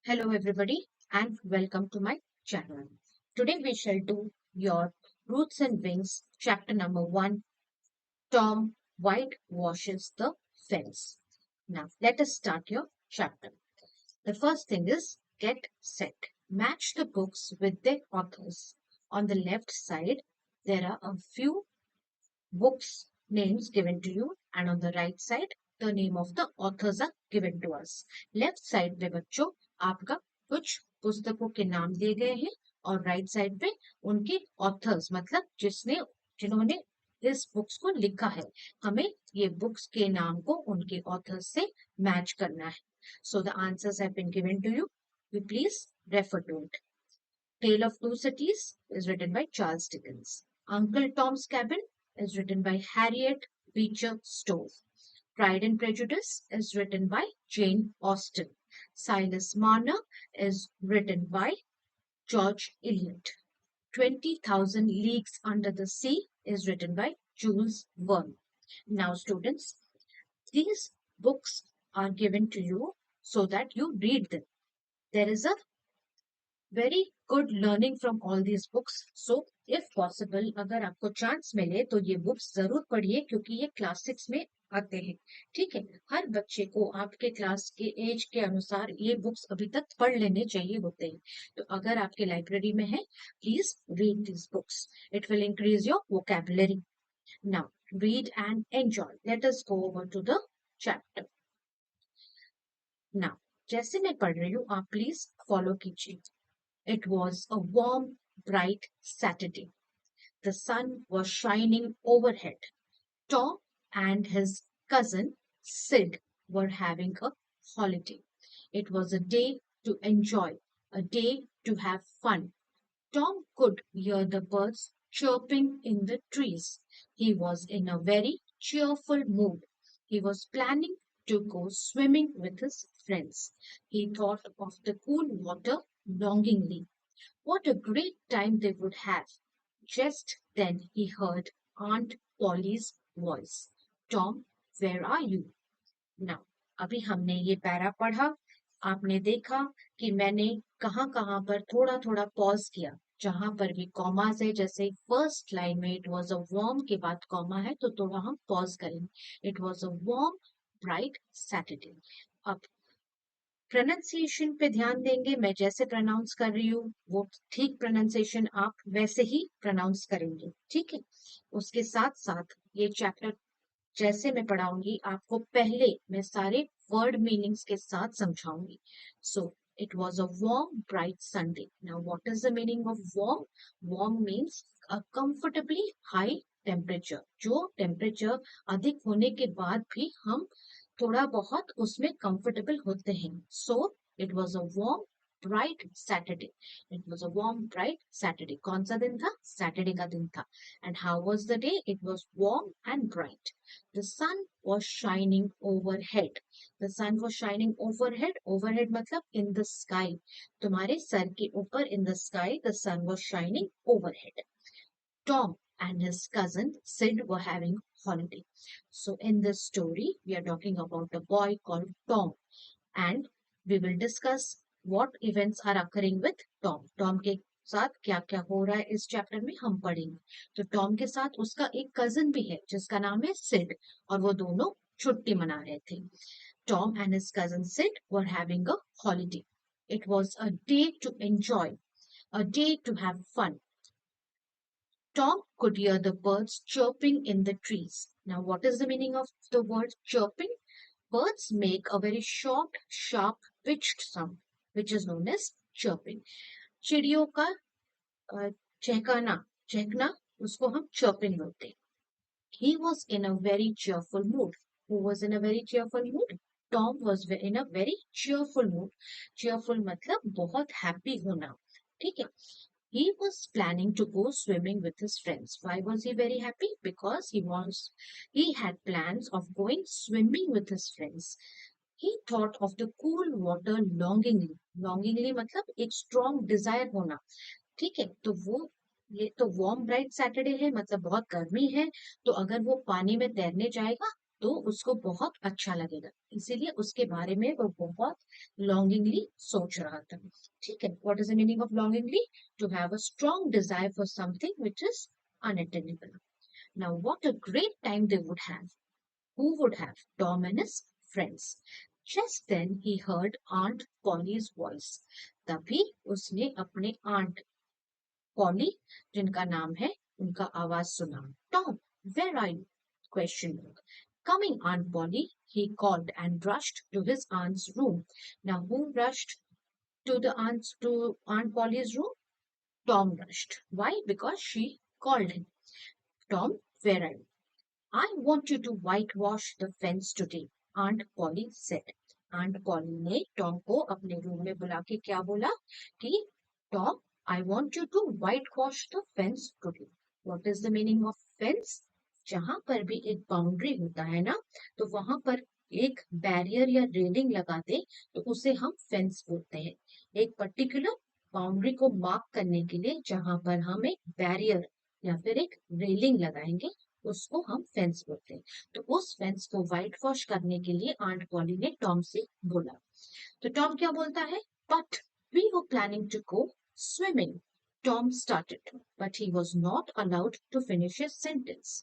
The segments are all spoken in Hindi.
Hello everybody and welcome to my channel. Today we shall do your Roots and Wings chapter number 1. Tom whitewashes the fence. Now let us start your chapter. The first thing is get set. Match the books with their authors. On the left side there are a few books names given to you and on the right side the name of the authors are given to us. Left side पे बच्चों आपका कुछ पुस्तकों के नाम दिए गए हैं और राइट साइड पे उनके ऑथर्स मतलब जिन्होंने इस बुक्स को लिखा है हमें ये बुक्स के नाम को उनके ऑथर्स से मैच करना है. So the answers have been given to you. You please refer to it. Tale of Two Cities is written by Charles Dickens. Uncle Tom's Cabin is written by Harriet Beecher Stowe. Pride and Prejudice is written by Jane Austen. Silas Marner is written by George Eliot. 20,000 Leagues Under the Sea is written by Jules Verne. Now, students, these books are given to you so that you read them. There is a very good learning from all these books. So, if possible, अगर आपको चांस मिले तो ये बुक्स जरूर पढ़िए क्योंकि ये क्लासिक्स में आते हैं. ठीक है, हर बच्चे को आपके क्लास के एज के अनुसार ये बुक्स अभी तक पढ़ लेने चाहिए होते हैं. तो अगर आपके लाइब्रेरी में है, please read this books. It will increase your vocabulary. Now read and enjoy. Let us go over to the chapter. Now, जैसे मैं पढ़ रही हूँ आप प्लीज फॉलो कीजिए. It was a warm, bright Saturday. The sun was shining overhead. Tom and his cousin Sid were having a holiday. It was a day to enjoy, a day to have fun. Tom could hear the birds chirping in the trees. He was in a very cheerful mood. He was planning to go swimming with his friends. He thought of the cool water longingly. What a great time they would have! Just then he heard Aunt Polly's voice. Tom, where are you? Now, अभी हमने ये पैरा पढ़ा. आपने देखा कि मैंने कहाँ कहाँ पर थोड़ा थोड़ा पॉज किया. जहां पर भी कॉमास है, जैसे फर्स्ट लाइन में इट वॉज अ वॉर्म के बाद कॉमा है तो थोड़ा हम पॉज करेंगे. It was a warm bright Saturday. अब प्रोनाउंसिएशन पे ध्यान देंगे. मैं जैसे प्रोनाउंस कर रही हूँ वो ठीक प्रोनाउंसिएशन आप वैसे ही प्रोनाउंस करेंगे. ठीक है, उसके साथ साथ ये चैप्टर जैसे मैं पढ़ाऊंगी आपको पहले मैं सारे वर्ड मीनिंग्स के साथ समझाऊंगी. सो it was a warm bright Sunday. Now what is the meaning of warm? Warm means a comfortably high temperature. जो टेम्परेचर अधिक होने के बाद भी हम थोड़ा बहुत उसमें कंफर्टेबल होते हैं. So it was a warm bright Saturday. It was a warm bright Saturday. कौन सा दिन था? सैटरडे का दिन था. And how was the day? It was warm and bright. The sun was shining overhead. The sun was shining overhead. Overhead मतलब इन द स्काई. तुम्हारे सर के ऊपर in the sky the sun was shining overhead. Tom and his cousin Sid were having holiday. So in this story, we are talking about a boy called Tom, and we will discuss what events are occurring with Tom. Tom के साथ क्या क्या हो रहा है इस चैप्टर में हम पढ़ेंगे. तो टॉम के साथ उसका एक कजन भी है जिसका नाम है सिड और वो दोनों छुट्टी मना रहे थे. Tom and his cousin Sid were having a holiday. It was a day to enjoy, a day to have fun. Tom could hear the birds chirping in the trees. Now, what is the meaning of the word chirping? Birds make a very short, sharp, pitched sound, which is known as chirping. चिड़ियों का चहकना उसको हम chirping बोलते हैं. He was in a very cheerful mood. Who was in a very cheerful mood? Tom was in a very cheerful mood. Cheerful मतलब बहुत happy होना. ठीक है. He was planning to go swimming with his friends. Why was he very happy? Because he had plans of going swimming with his friends. He thought of the cool water longingly. Longingly मतलब एक strong desire होना. ठीक है, तो वो ये तो वार्म ब्राइट सैटरडे है मतलब बहुत गर्मी है. तो अगर वो पानी में तैरने जाएगा तो उसको बहुत अच्छा लगेगा, इसीलिए उसके बारे में वो बहुत लॉन्गिंगली सोच रहा था। ठीक है, what is the meaning of longingly? To have a strong desire for something which is unattainable. Now, what a great time they would have. Who would have? Tom and his friends. Just then he heard Aunt Polly's voice. तभी उसने अपने आंट पॉली, जिनका नाम है, उनका आवाज सुना। Tom, where are you? Question mark. Coming, Aunt Polly, he called and rushed to his aunt's room. Now, who rushed to Aunt Polly's room? Tom rushed. Why? Because she called him. Tom, where are you? I want you to whitewash the fence today, Aunt Polly said. Aunt Polly ने टॉम को अपने रूम में बुला के क्या बोला कि Tom, I want you to whitewash the fence today. What is the meaning of fence? जहां पर भी एक बाउंड्री होता है ना, तो वहां पर एक बैरियर या रेलिंग लगा दे तो उसे हम फेंस बोलते हैं। एक पर्टिकुलर बाउंड्री को मार्क करने के लिए जहां पर हम एक बैरियर या फिर एक रेलिंग लगाएंगे, उसको हम फेंस बोलते हैं। तो उस फेंस को व्हाइट वॉश करने के लिए आंट पॉली ने टॉम से बोला। तो टॉम क्या बोलता है? But we were planning to go swimming. Tom started but he was not allowed to finish his sentence.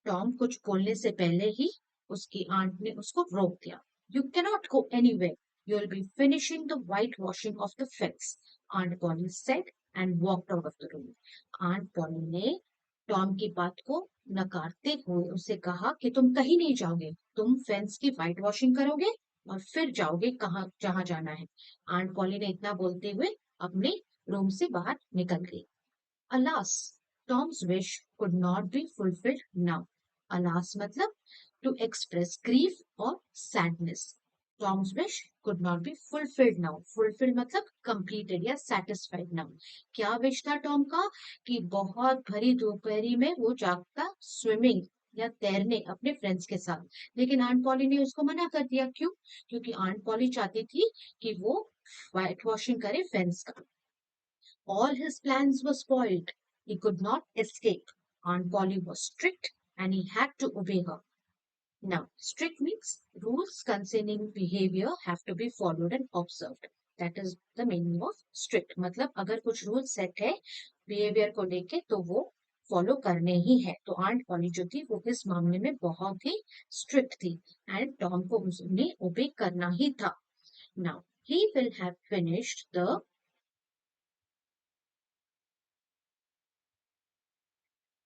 Tom कुछ बोलने से पहले ही उसकी आंट ने उसको रोक दिया। You cannot go anywhere, you will be finishing the whitewashing of the fence, aunt Polly said and walked out of the room. Aunt Polly ने टॉम की बात को नकारते हुए उसे कहा कि तुम कहीं नहीं जाओगे, तुम फेंस की व्हाइट वॉशिंग करोगे और फिर जाओगे कहाँ जहां जाना है। आंट पॉली ने इतना बोलते हुए अपने रूम से बाहर निकल गई। Alas, Tom's wish could not be fulfilled now. Alas मतलब to express grief or sadness. Tom's wish could not be fulfilled now. Fulfilled मतलब completed या satisfied now. क्या विश था टॉम का? कि बहुत भरी दोपहरी में वो जागता स्विमिंग या तैरने अपने फ्रेंड्स के साथ। लेकिन आंट पॉली ने उसको मना कर दिया। क्यों? क्योंकि आंट पॉली चाहती थी कि वो व्हाइट वॉशिंग करे फेंस का। All his plans were spoiled. He could not escape. Aunt Polly was strict and he had to obey her. Now, strict means rules concerning behavior have to be followed and observed. That is the meaning of strict. मतलब अगर कुछ रूल सेट है बिहेवियर को लेके तो वो फॉलो करने ही है। तो आंट पॉली जो थी वो इस मामले में बहुत ही स्ट्रिक्ट थी एंड टॉम को उन्हें ओबे करना ही था। Now, he will have finished the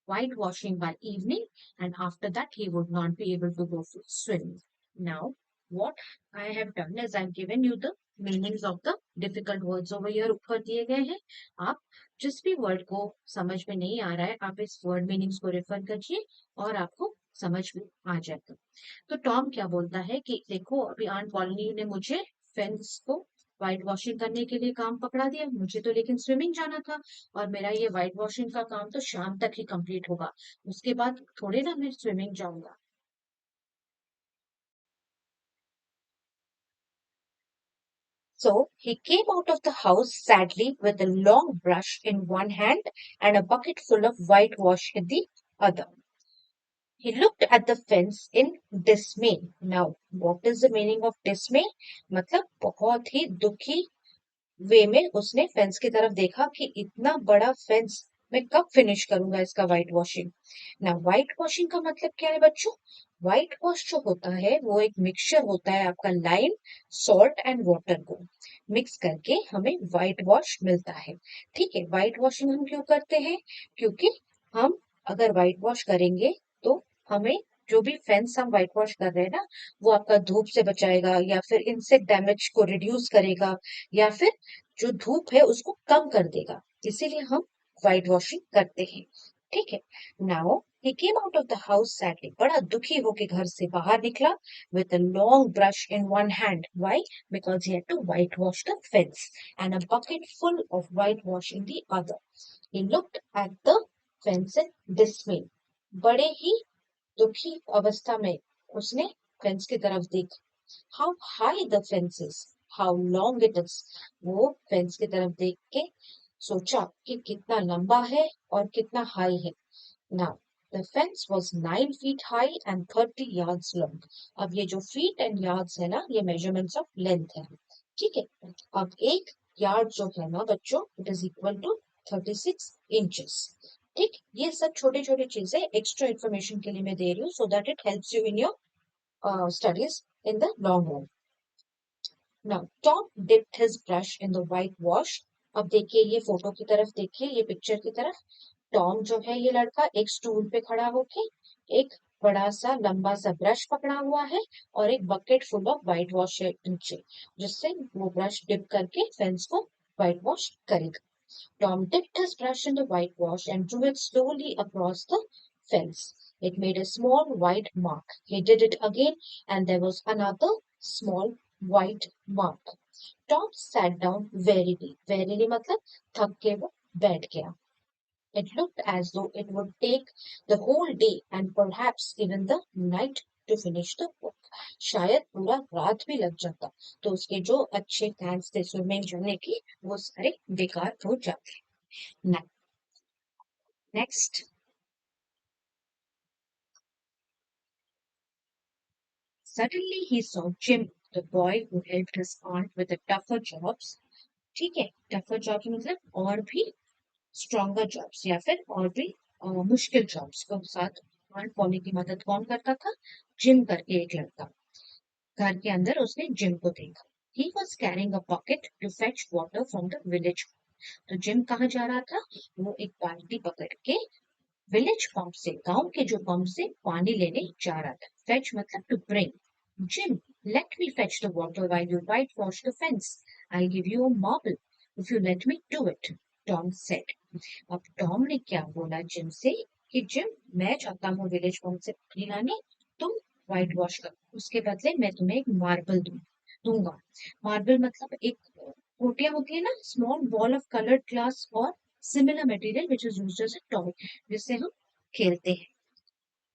whitewashing by evening, and after that he would not be able to go for swimming. Now, what I have done is I've given you the meanings of the difficult words over here ऊपर दिए गए हैं। आप जिस भी वर्ड को समझ में नहीं आ रहा है आप इस वर्ड मीनिंग्स को रेफर करिए और आपको समझ में आ जाएगा। तो टॉम क्या बोलता है कि देखो अभी आंट पॉलिनी ने मुझे फेंस को व्हाइट वॉशिंग करने के लिए काम पकड़ा दिया, मुझे तो लेकिन स्विमिंग जाना था और मेरा ये व्हाइट वॉशिंग का काम तो शाम तक ही कंप्लीट होगा, उसके बाद थोड़े ना मैं स्विमिंग जाऊंगा। So he came out of the house sadly with a long brush in one hand and a bucket full of whitewash in the other. He looked at the fence in dismay. Now, what is the meaning of dismay? मतलब बहुत ही दुखी वे में उसने फेंस की तरफ देखा कि इतना बड़ा फेंस मैं कब फिनिश करूंगा इसका व्हाइट वॉशिंग। ना व्हाइट वॉशिंग का मतलब क्या है बच्चों? व्हाइट वॉश जो होता है वो एक मिक्सचर होता है आपका लाइम, सॉल्ट एंड वाटर को मिक्स करके हमें व्हाइट वॉश मिलता है। ठीक है, व्हाइट वॉशिंग हम क्यों करते हैं? क्योंकि हम अगर व्हाइट वॉश करेंगे तो हमें जो भी फेंस हम व्हाइट वॉश कर रहे हैं ना वो आपका धूप से बचाएगा या फिर इंसेक्ट डैमेज को रिड्यूस करेगा या फिर जो धूप है उसको कम कर देगा, इसीलिए हम व्हाइट वॉशिंग करते हैं। ठीक है। Now he came out of the house sadly, बड़ा दुखी होके घर से बाहर निकला with a long brush in one hand. Why? Because he had to whitewash the fence and a bucket full of whitewash in the other. He looked at the fence in dismay. बड़े ही दुखी अवस्था में उसने फेंस की तरफ देखा। How high the fence is, how long it is. वो फेंस की तरफ देख के सोचा कि कितना लंबा है और कितना हाई है। Now The fence was 9 feet high and 30 yards long. अब ये जो feet and yards है ना, ये measurements of length है. ठीक है. अब एक yard जो है ना बच्चों, it is equal to 36 inches. ठीक, ये सब छोटे छोटे चीजें एक्स्ट्रा इन्फॉर्मेशन के लिए मैं दे रही हूँ, so that it helps you in your studies in the long run. Now, Tom dipped his brush in the whitewash. अब देखिए ये फोटो की तरफ, देखिए ये पिक्चर की तरफ. टॉम जो है ये लड़का एक स्टूल पे खड़ा होके एक बड़ा सा लंबा सा ब्रश पकड़ा हुआ है और एक bucket full of white wash है नीचे, जिससे वो ब्रश डिप करके फेंस को व्हाइट वॉश करेगा. Tom dipped his brush in the whitewash and drew it slowly across the fence. It made a small white mark. He did it again, and there was another small white mark. Tom sat down wearily. Wearily मतलब थक के वो बैठ गया. It looked as though it would take the whole day and perhaps even the night to finish the book. शायद पूरा रात भी लग जाता, तो उसके जो अच्छे प्लान्स थे स्विमिंग जाने की वो सारे बेकार हो जाते. Now, next, suddenly he saw Jim, the boy who helped his aunt with the tougher jobs. ठीक है, tougher jobs मतलब और भी stronger jobs या फिर और भी मुश्किल jobs को साथ aunt पॉली की मदद कौन करता था? जिम करके एक लड़का. घर के अंदर उसने जिम को देखा. He was carrying a bucket to fetch water from the village. तो जिम कहाँ जा रहा था? वो एक बाल्टी पकड़ के विलेज पंप से, गांव के जो पंप से पानी लेने जा रहा था. फेच मतलब to bring. Jim, let me fetch the water while you whitewash the fence. I'll give you a marble if you let me do it, Tom said. अब टॉम ने क्या बोला जिम से कि जिम, मैं चाहता हूँ विलेज पंप से पानी लाने, तुम व्हाइट वॉश करो, उसके बदले मैं तुम्हें एक मार्बल दूंगा. मार्बल मतलब एक कोटियां होती है ना, small ball of coloured glass or similar material which is used as a toy, जिससे हम खेलते हैं.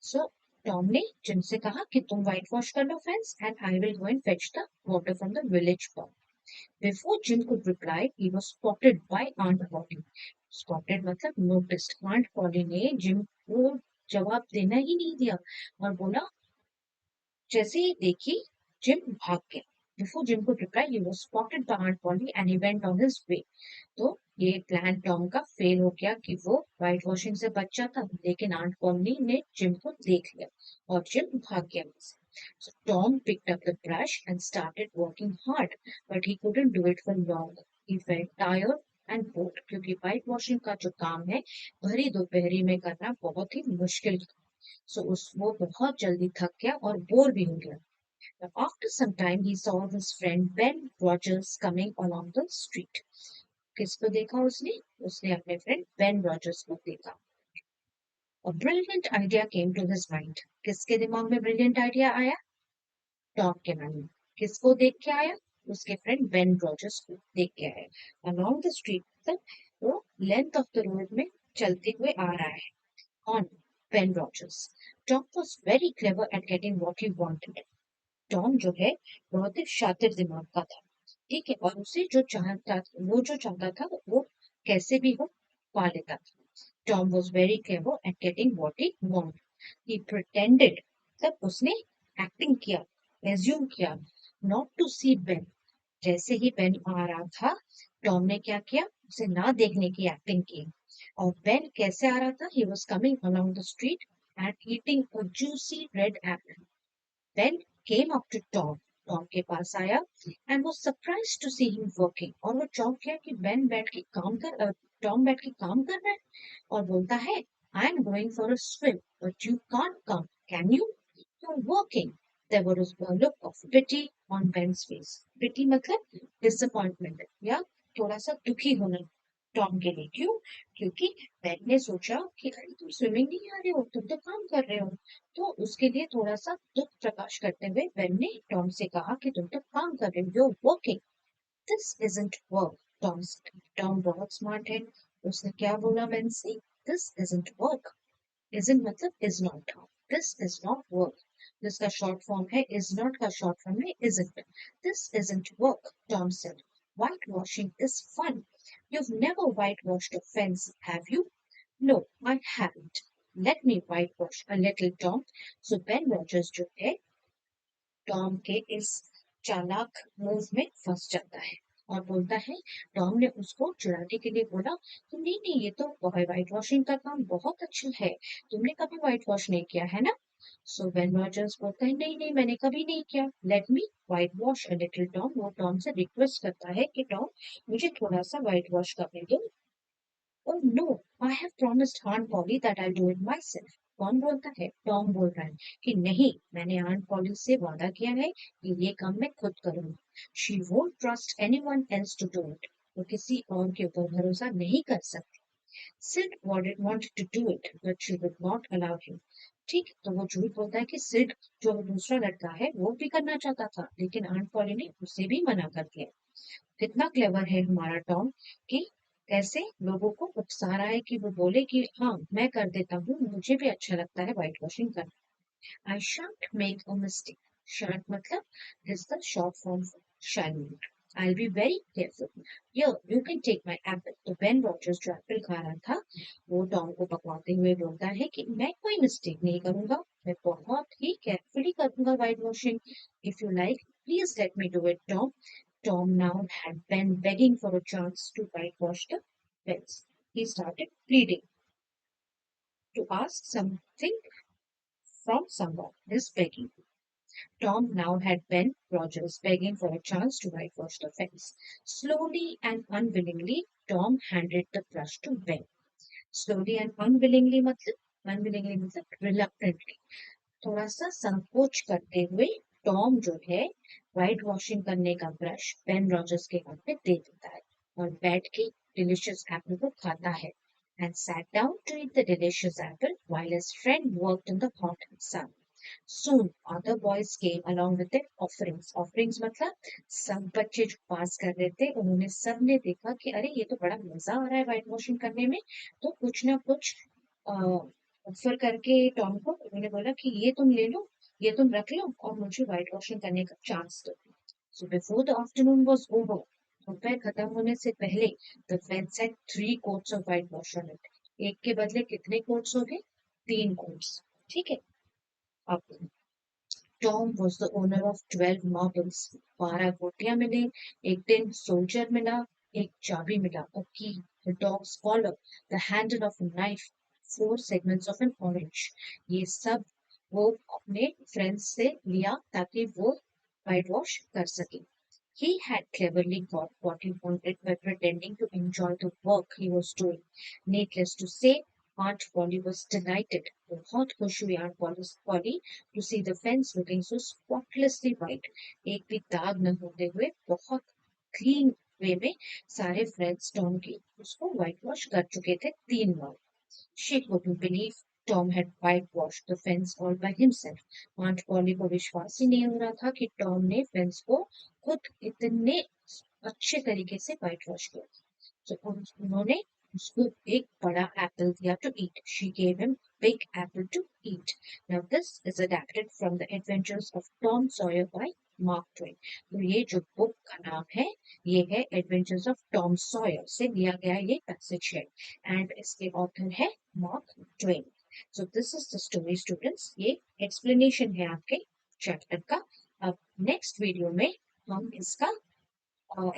सो टॉम ने जिम से कहा कि तुम व्हाइट वॉश कर लो fence and I will go and fetch the water from the village pump. Before Jim could reply, he was spotted by Aunt Polly. Spotted मतलब noticed. Aunt Polly ने जिम को जवाब देना ही नहीं दिया और बोला, जैसे ही देखी जिम भाग गया. Before Jim could reply, he was spotted by Aunt Polly and he went on his way. तो ये प्लान टॉम का फेल हो गया कि वो व्हाइट वॉशिंग से बच जाता, लेकिन आंट पॉली ने जिम को देख लिया और जिम भाग गया. So Tom picked up the brush and started working hard, but he couldn't do it for long. He felt tired and bored क्योंकि व्हाइट वॉशिंग का जो काम है भरी दोपहरी में करना बहुत ही मुश्किल था. So वो बहुत जल्दी थक गया और बोर भी हो गया. Now, after some time, he saw his friend Ben Rogers coming along the street. किसको देखा उसने? उसने अपने फ्रेंड बेन रॉजर्स को देखा. A brilliant idea came to his mind. किसके दिमाग में brilliant idea आया? टॉम के मन में. किसको देख के आया? उसके फ्रेंड बेन रॉजर्स को देख के आया. Along the street, तक वो लेंथ ऑफ द रोड में चलते हुए आ रहा है. On Ben Rogers. Tom was very clever at getting what he wanted. Tom जो है बहुत ही शातिर दिमाग का था. ठीक है, और उसे जो चाहता था वो कैसे भी हो पा लेता था. Tom was very clever eight getting what he wanted. He pretended, तब उसने एक्टिंग किया, एज्यूम किया, नॉट टू सी बेन. जैसे ही बेन आ रहा था टॉम ने क्या किया, उसे ना देखने की एक्टिंग की. और बेन कैसे आ रहा था? He was coming along the street and eating a juicy red Apple. Ben came up to Tom. Tom के पास आया and was surprised to see him working. और वो चौंक गया कि Ben बैठ के Tom बैठ के काम कर रहा है और बोलता है, I am going for a swim, but you can't come, can you? You're working. There was a look of pity on Ben's face. Pity मतलब disappointment या थोड़ा सा दुखी होना टॉम के लिए. क्यों? क्योंकि बेन ने सोचा कि अरे तुम स्विमिंग नहीं आ रहे हो, तुम तो काम कर रहे हो. तो उसके लिए थोड़ा सा दुख प्रकाश करते हुए बेन ने टॉम से कहा कि तुम तो काम कर रहे हो, you're working. This isn't work, Tom said. Tom बहुत स्मार्ट है. उसने क्या बोला बेन से? This isn't work. Isn't मतलब is not. This is not work. जिसका short form है is not का short form है isn't. This isn't work, Tom said. Whitewashing is fun. You've never whitewashed a fence, have you? No, I haven't. let me whitewash a little Tom. So Ben Rogers जो है टॉम के इस चालाक मूव में फंस जाता है और बोलता है, टॉम ने उसको चुराने के लिए बोला कि नहीं नहीं, ये तो व्हाइट वॉशिंग का काम बहुत अच्छा है, तुमने कभी व्हाइट वॉश नहीं किया है ना। सो बेन रॉजर्स बोलता है, नहीं नहीं, मैंने कभी नहीं किया, let me white wash a little Tom. वो टॉम से रिक्वेस्ट करता है कि टॉम मुझे थोड़ा सा व्हाइट वॉश करने दो। Oh no, I have promised on Polly that I do it myself. कौन बोलता है? टॉम बोल रहा है कि नहीं, मैंने आंट पॉली से वादा किया है कि ये काम मैं खुद करूंगा। She won't trust anyone else to do it. वो किसी और के ऊपर भरोसा नहीं कर सकती। Sid wanted to do it, but she would not allow him. ठीक, तो वो झूठ बोलता है कि सिड जो दूसरा लड़का है वो भी करना चाहता था, लेकिन आंट पॉली ने उसे भी मना कर दिया। कितना क्लेवर है हमारा टॉम कि कैसे लोगों को उकसा रहा है कि वो बोले कि हाँ मैं कर देता हूँ, मुझे भी अच्छा लगता है व्हाइट वॉशिंग करना। आई shan't make a mistake. Shan't मतलब is the short form for shall not. I'll be very careful. Here, you can take my apple. तो बेन रॉजर्स जो एप्पल खा रहा था वो टॉम को पकवाते हुए बोलता है कि मैं कोई मिस्टेक नहीं करूंगा, मैं बहुत ही केयरफुली करूंगा white washing. If you like please let me do it Tom. Tom now had been begging for a chance to whitewash the fence. He started pleading to ask something from someone. His begging. Tom now had Ben Rogers begging for a chance to whitewash the fence. Slowly and unwillingly, Tom handed the brush to Ben. Slowly and unwillingly मतलब reluctantly, थोड़ा सा संकोच करते हुए टॉम जो है व्हाइट वॉशिंग करने का ब्रश बेन रॉजर्स के हाथ में दे देता है और बैठ के डिलीशियस एप्पल को खाता है and sat down to eat the delicious apple while his friend worked in the hot sun. Soon other boys came along with their offerings. Offerings मतलब सब बच्चे जो पास कर रहे थे उन्होंने सबने देखा कि अरे ये तो बड़ा मजा आ रहा है व्हाइट वॉशिंग करने में, तो कुछ ना कुछ ऑफर करके टॉम को उन्होंने बोला कि ये तुम ले लो, ये तुम रख लो और मुझे व्हाइट वॉशिंग करने का चांस दो। So before the afternoon was over, दोपहर खत्म होने से पहले, the fence had 3 coats of whitewash on it. एक के बदले कितने कोट्स हो गए? 3 कोट्स। ठीक है। अब Tom was the owner of 12 marbles. 12 गोटियां मिली, एक टिन सोल्जर मिला, एक चाबी मिला, a key, the dog's collar, the handle of a knife, 4 segments of an orange. ये सब वो अपने फ्रेंड्स से लिया ताकि वो वाइट वॉश कर सके। He had cleverly got what he wanted by pretending to enjoy the work he was doing. Needless to say, Aunt Polly was delighted. बहुत खुश हुई Aunt Polly to see the fence looking so spotlessly white. एक भी दाग न होते हुए बहुत क्लीन वे में सारे फ्रेंड्स टॉम की उसको व्हाइट वॉश कर चुके थे 3 बार। She couldn't believe Tom had whitewashed the fence all by himself. Aunt Polly को विश्वास ही नहीं हो रहा था कि टॉम ने फेंस को खुद इतने अच्छे तरीके से व्हाइट वॉश किया। So उन्होंने उसको एक बड़ा एप्पल दिया to eat. She gave him big apple to eat. Now this is adapted from the Adventures of Tom Sawyer by Mark Twain. तो ये जो बुक का नाम है ये है एडवेंचर्स ऑफ टॉम सॉयर से लिया गया ये पैसेज है एंड इसके ऑथर है mark Twain. So this is the story students, ये एक्सप्लेनेशन है आपके चैप्टर का। अब नेक्स्ट वीडियो में हम इसका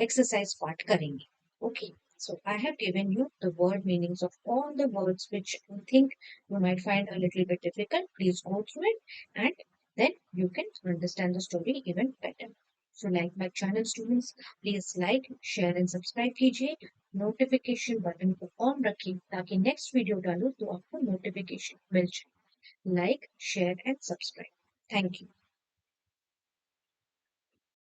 exercise part करेंगे। Okay, so I have given you the word meanings of all the words which you think you might find a little bit difficult. Please go through it and then you can understand the story even better. So like my channel students, please like, share and subscribe कीजिए। नोटिफिकेशन बटन को ऑन रखिए ताकि नेक्स्ट वीडियो डालूं तो आपको नोटिफिकेशन मिल जाए। Like, share and subscribe. Thank you.